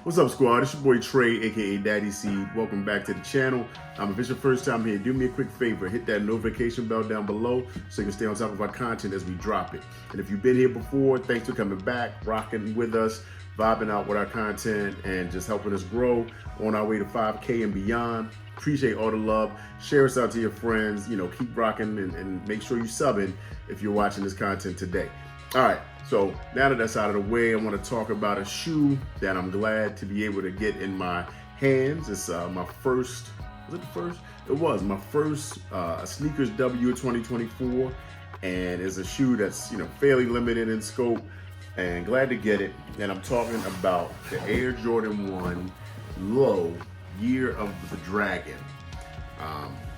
What's up, squad? It's your boy Trey, aka Daddy Seed. Welcome back to the channel. If it's your first time here, do me a quick favor, hit that notification bell down below so you can stay on top of our content as we drop it. And if you've been here before, thanks for coming back, rocking with us, vibing out with our content, and just helping us grow on our way to 5K and beyond. Appreciate all the love. Share us out to your friends. Keep rocking and make sure you subbing if you're watching this content today. All right, so now that that's out of the way, I want to talk about a shoe that I'm glad to be able to get in my hands. It's my first, was it the first? It was my first SNLRS W 2024, and it's a shoe that's fairly limited in scope, and glad to get it. And I'm talking about the Air Jordan 1 Low Year of the Dragon.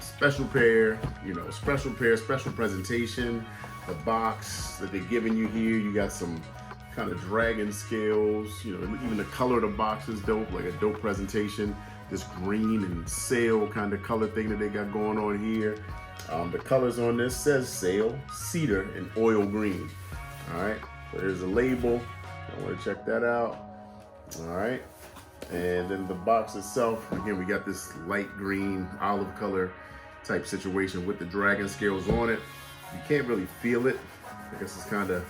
Special pair, special presentation. The box that they're giving you here, you got some kind of dragon scales, even the color of the box is dope, like a dope presentation. This green and sail kind of color thing that they got going on here. The colors on this says sail, cedar, and oil green. All right, so there's a label. I want to check that out. All right, and then the box itself, again, we got this light green, olive color type situation with the dragon scales on it. You can't really feel it. I guess it's kind of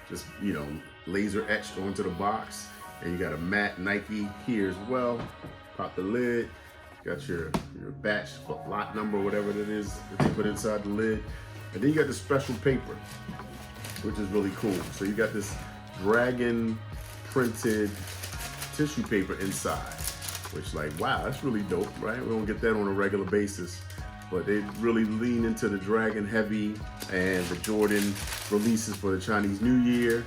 just, laser etched onto the box. And you got a matte Nike here as well. Pop the lid. Got your batch lot number, whatever it is that they put inside the lid. And then you got the special paper, which is really cool. So you got this dragon printed tissue paper inside, which wow, that's really dope, right? We don't get that on a regular basis. But they really lean into the Dragon heavy and the Jordan releases for the Chinese New Year.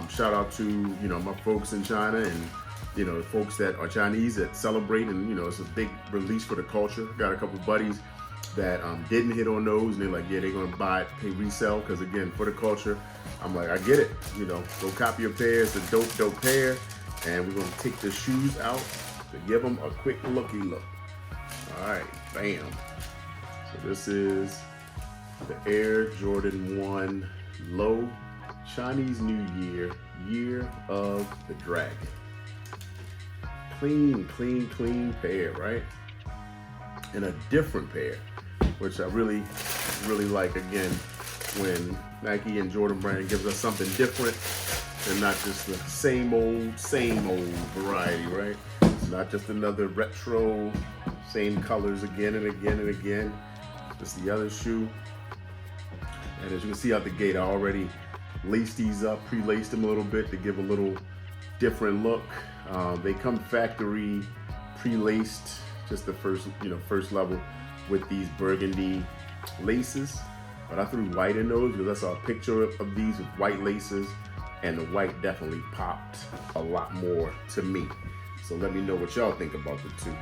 Shout out to my folks in China and the folks that are Chinese that celebrate, and it's a big release for the culture. Got a couple buddies that didn't hit on those, and they're like, yeah, they're gonna buy it, pay resell, because again, for the culture. I'm like, I get it. Go copy a pair. It's a dope pair, and we're gonna take the shoes out to give them a quick looky look. All right, bam. So this is the Air Jordan 1 Low Chinese New Year, Year of the Dragon. Clean pair, right? And a different pair, which I really like, again, when Nike and Jordan brand gives us something different and not just the same old variety, right? It's not just another retro, same colors again and again and again. This is the other shoe, and as you can see out the gate, I already laced these up, pre-laced them a little bit to give a little different look. They come factory pre-laced, just the first level with these burgundy laces, but I threw white in those because I saw a picture of these with white laces, and the white definitely popped a lot more to me. So let me know what y'all think about the two,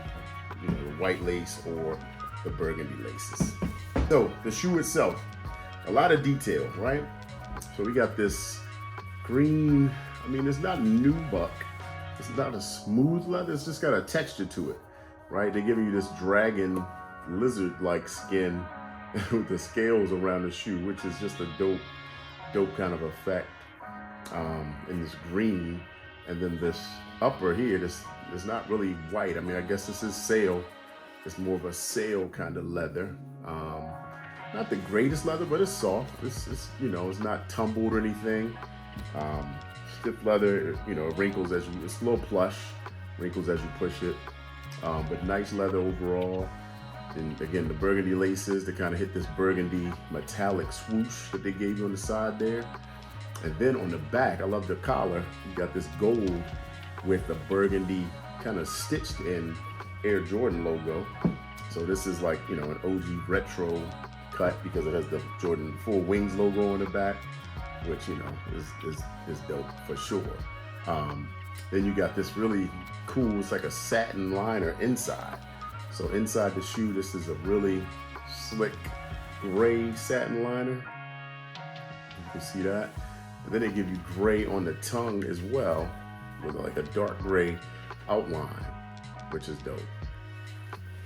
the white lace or the burgundy laces. So the shoe itself, a lot of detail, right? So we got this green, it's not nubuck, it's not a smooth leather, it's just got a texture to it, right? They're giving you this dragon lizard-like skin with the scales around the shoe, which is just a dope kind of effect in this green. And then this upper here, this is not really white. I guess this is sail. It's more of a sail kind of leather. Not the greatest leather, but it's soft. It's not tumbled or anything. Stiff leather, wrinkles it's a little plush, wrinkles as you push it. But nice leather overall. And again, the burgundy laces to kind of hit this burgundy metallic swoosh that they gave you on the side there. And then on the back, I love the collar. You got this gold with the burgundy kind of stitched in Air Jordan logo. So this is like, an OG retro cut because it has the Jordan 4 Wings logo on the back, which, is dope for sure. Then you got this really cool, it's like a satin liner inside. So inside the shoe, this is a really slick gray satin liner. You can see that. And then they give you gray on the tongue as well, with like a dark gray outline, which is dope.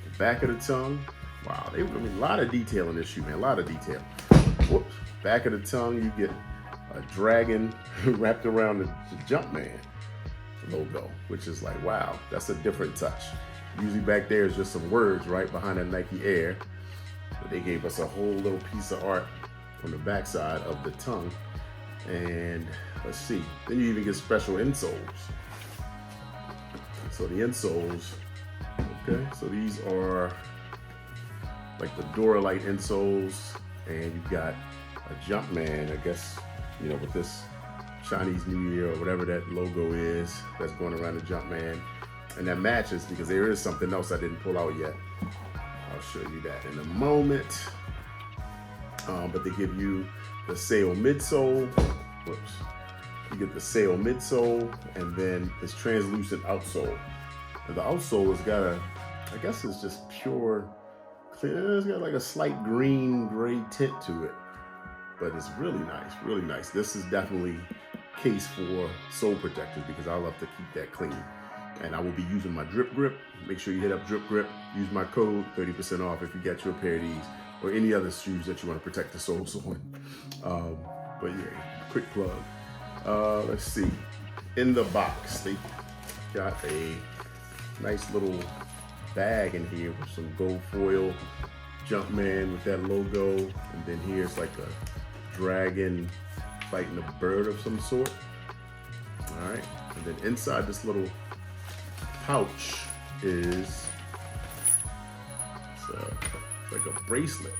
The back of the tongue, wow, a lot of detail in this shoe, man, a lot of detail. Whoops. Back of the tongue, you get a dragon wrapped around the Jumpman. logo, which is like, wow, that's a different touch. Usually back there is just some words right behind that Nike Air, but they gave us a whole little piece of art on the backside of the tongue. And let's see, then you even get special insoles. So the insoles, okay, so these are like the Dora-Lite insoles, and you've got a Jumpman, I guess, you know, with this Chinese New Year or whatever that logo is that's going around the Jumpman. And that matches because there is something else I didn't pull out yet. I'll show you that in a moment. But they give you the sail midsole. Whoops. You get the sail midsole and then this translucent outsole. And the outsole has got a, I guess it's just pure clear. It's got like a slight green gray tint to it, but it's really nice, really nice. This is definitely case for sole protectors because I love to keep that clean. And I will be using my drip grip. Make sure you hit up drip grip. Use my code 30% off if you get your pair of these or any other shoes that you want to protect the soles on. But yeah, quick plug. Let's see. In the box, they got a nice little bag in here with some gold foil Jumpman with that logo, and then here's like a dragon fighting a bird of some sort. All right, and then inside this little pouch is like a bracelet,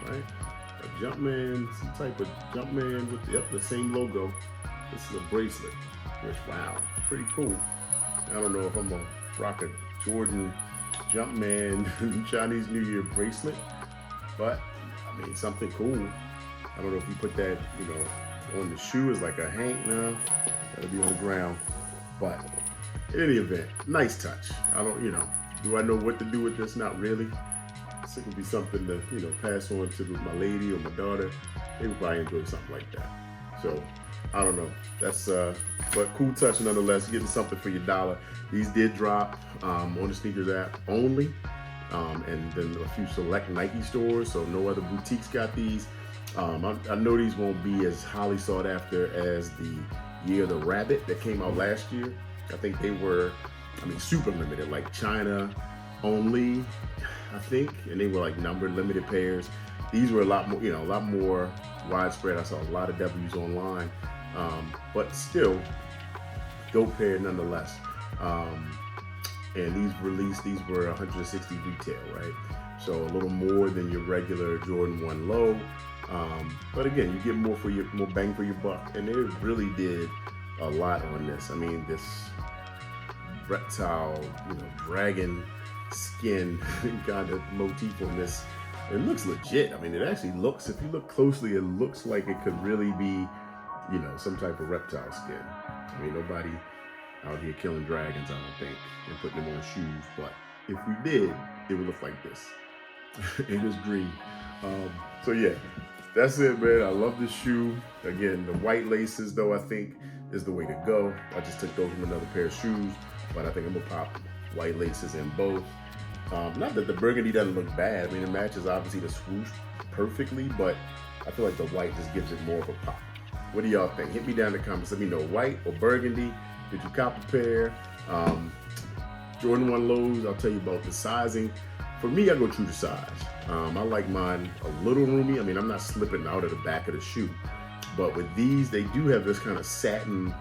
right? A Jumpman, some type of Jumpman with the same logo. This is a bracelet, which, wow, pretty cool. I don't know if I'm gonna rock a Jordan Jumpman Chinese New Year bracelet, but I mean, something cool. I don't know if you put that, you know, on the shoe as like a hank now. That'll be on the ground, but in any event, nice touch. I don't, you know, do I know what to do with this? Not really. This could be something to, you know, pass on to my lady or my daughter. They would probably enjoy something like that. So I don't know. That's but cool touch nonetheless. Getting something for your dollar. These did drop on the sneakers app only, and then a few select Nike stores. So no other boutiques got these. I know these won't be as highly sought after as the Year of the Rabbit that came out last year. I think they were, I mean, super limited, like China only, I think, and they were like numbered limited pairs. These were a lot more, you know, a lot more widespread. I saw a lot of W's online, but still, dope pair nonetheless. And these were 160 retail, right? So a little more than your regular Jordan 1 Low. But again, you get more bang for your buck, and they really did a lot on this. I mean, this reptile, you know, dragon skin kind of motif on this. It looks legit. I mean, it actually looks, if you look closely, it looks like it could really be, you know, some type of reptile skin. I mean, nobody out here killing dragons, I don't think, and putting them on shoes. But if we did, it would look like this. It is green. So yeah, that's it, man. I love this shoe. Again, the white laces, though, I think is the way to go. I just took those from another pair of shoes, but I think I'm gonna pop white laces in both. Not that the burgundy doesn't look bad. I mean, it matches obviously the swoosh perfectly, but I feel like the white just gives it more of a pop. What do y'all think? Hit me down in the comments. Let me know, white or burgundy. Did you cop a pair? Jordan 1 Lows, I'll tell you about the sizing. For me, I go true to size. I like mine a little roomy. I mean, I'm not slipping out of the back of the shoe. But with these, they do have this kind of satin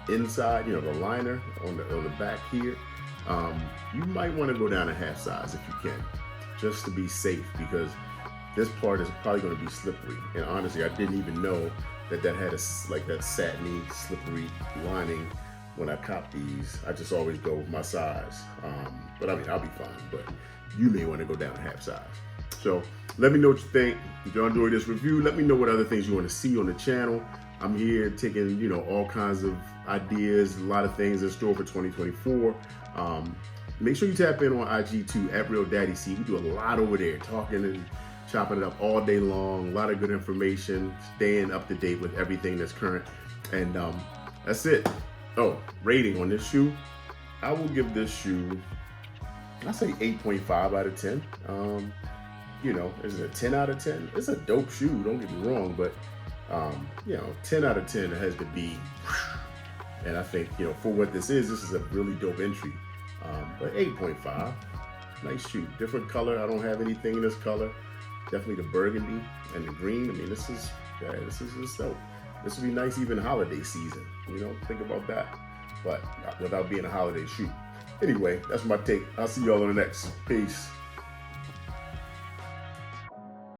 inside, you know, the liner on the back here. You might want to go down a half size if you can, just to be safe, because this part is probably going to be slippery. And honestly, I didn't even know that had like that satiny, slippery lining when I cop these. I just always go with my size. But I mean, I'll be fine, but you may want to go down a half size. So let me know what you think. If you enjoyed this review, let me know what other things you want to see on the channel. I'm here taking, you know, all kinds of ideas, a lot of things in store for 2024. Make sure you tap in on IG too, @RealDaddyC. We do a lot over there, talking and chopping it up all day long. A lot of good information, staying up to date with everything that's current. And that's it. Oh, rating on this shoe. I will give this shoe, I say 8.5 out of 10. You know, is it a 10 out of 10? It's a dope shoe, don't get me wrong, but you know, 10 out of 10 has to be And I think, you know, for what this is a really dope entry. But 8.5, nice shoe. Different color. I don't have anything in this color. Definitely the burgundy and the green. I mean, this is dope. This would be nice even holiday season. You know, think about that. But without being a holiday shoe. Anyway, that's my take. I'll see y'all on the next. Peace.